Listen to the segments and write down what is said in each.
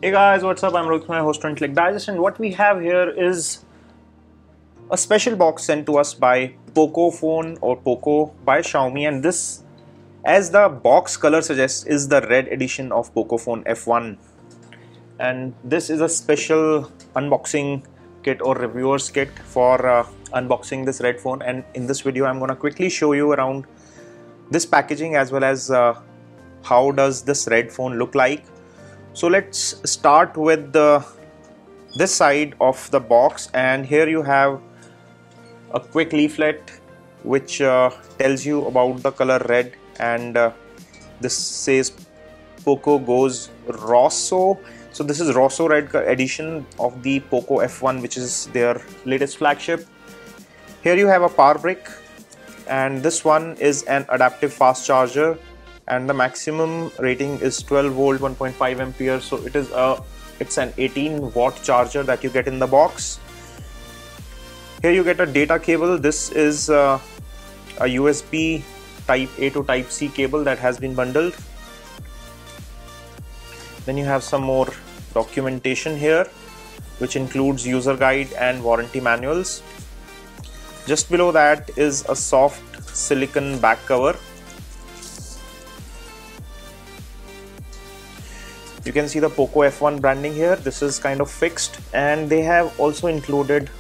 Hey guys, what's up? I'm Rohit Khurana, host on Intellect Digest, and what we have here is a special box sent to us by Poco phone or Poco by Xiaomi, and this, as the box color suggests, is the red edition of Poco phone F1. And this is a special unboxing kit or reviewers kit for unboxing this red phone. And in this video, I'm gonna quickly show you around this packaging as well as how does this red phone look like. So let's start with this side of the box, and here you have a quick leaflet which tells you about the color red, and this says Poco goes ROSO. So this is ROSO red edition of the Poco F1, which is their latest flagship. Here you have a power brick, and this one is an adaptive fast charger, and the maximum rating is 12 volt 1.5 ampere. So it's an 18 watt charger that you get in the box. Here you get a data cable. This is a USB type A to type C cable that has been bundled. Then you have some more documentation here, which includes user guide and warranty manuals. Just below that is a soft silicone back cover. You can see the Poco F1 branding here. This is kind of fixed, and they have also included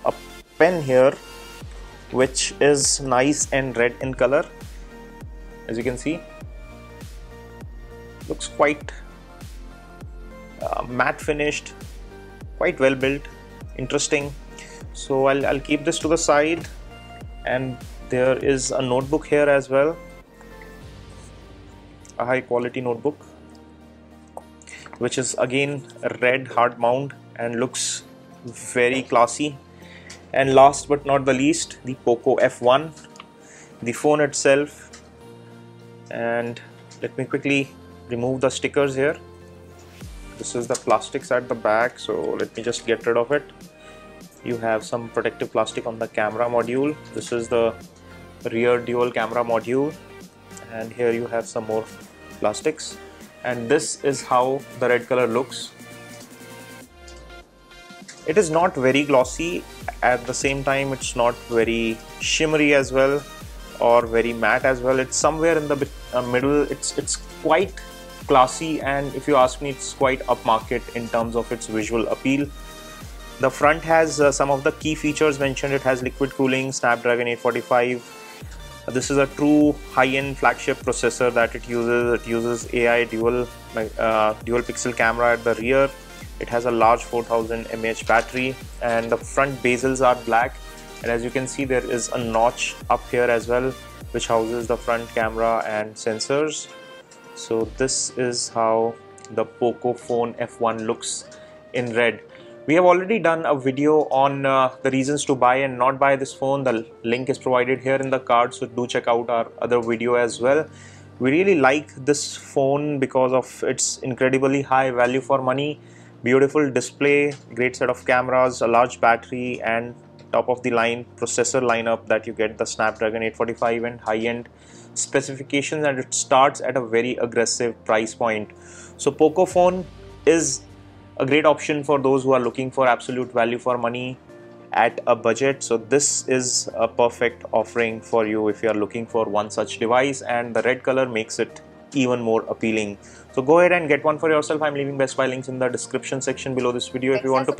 a pen here which is nice and red in color. As you can see, looks quite matte finished, quite well built, interesting. So I'll keep this to the side, and there is a notebook here as well, a high quality notebook, which is again red hard mount and looks very classy. And last but not the least, the Poco F1, the phone itself. And let me quickly remove the stickers here. This is the plastics at the back, so let me just get rid of it. You have some protective plastic on the camera module. This is the rear dual camera module, and here you have some more plastics. And this is how the red color looks. It is not very glossy, at the same time it's not very shimmery as well or very matte as well. It's somewhere in the middle. It's quite classy, and if you ask me, it's quite upmarket in terms of its visual appeal. The front has some of the key features mentioned. It has liquid cooling, Snapdragon 845. This is a true high-end flagship processor that it uses. It uses AI dual pixel camera at the rear. It has a large 4000 mAh battery, and the front bezels are black. And as you can see, there is a notch up here as well, which houses the front camera and sensors. So this is how the Poco phone F1 looks in red. We have already done a video on the reasons to buy and not buy this phone. The link is provided here in the card, so do check out our other video as well. We really like this phone because of its incredibly high value for money, beautiful display, great set of cameras, a large battery, and top of the line processor lineup that you get, the Snapdragon 845 and high-end specifications, and it starts at a very aggressive price point. So Poco phone is a great option for those who are looking for absolute value for money at a budget. So this is a perfect offering for you if you are looking for one such device, and the red color makes it even more appealing. So go ahead and get one for yourself. I'm leaving Best Buy links in the description section below this video. If you want to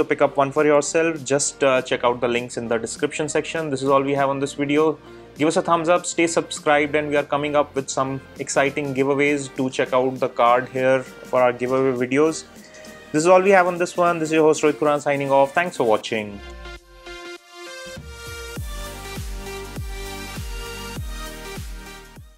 pick up one for yourself, just check out the links in the description section. This is all we have on this video. Give us a thumbs up, stay subscribed, and we are coming up with some exciting giveaways. Do check out the card here for our giveaway videos. This is all we have on this one. This is your host Rohit Khurana signing off. Thanks for watching.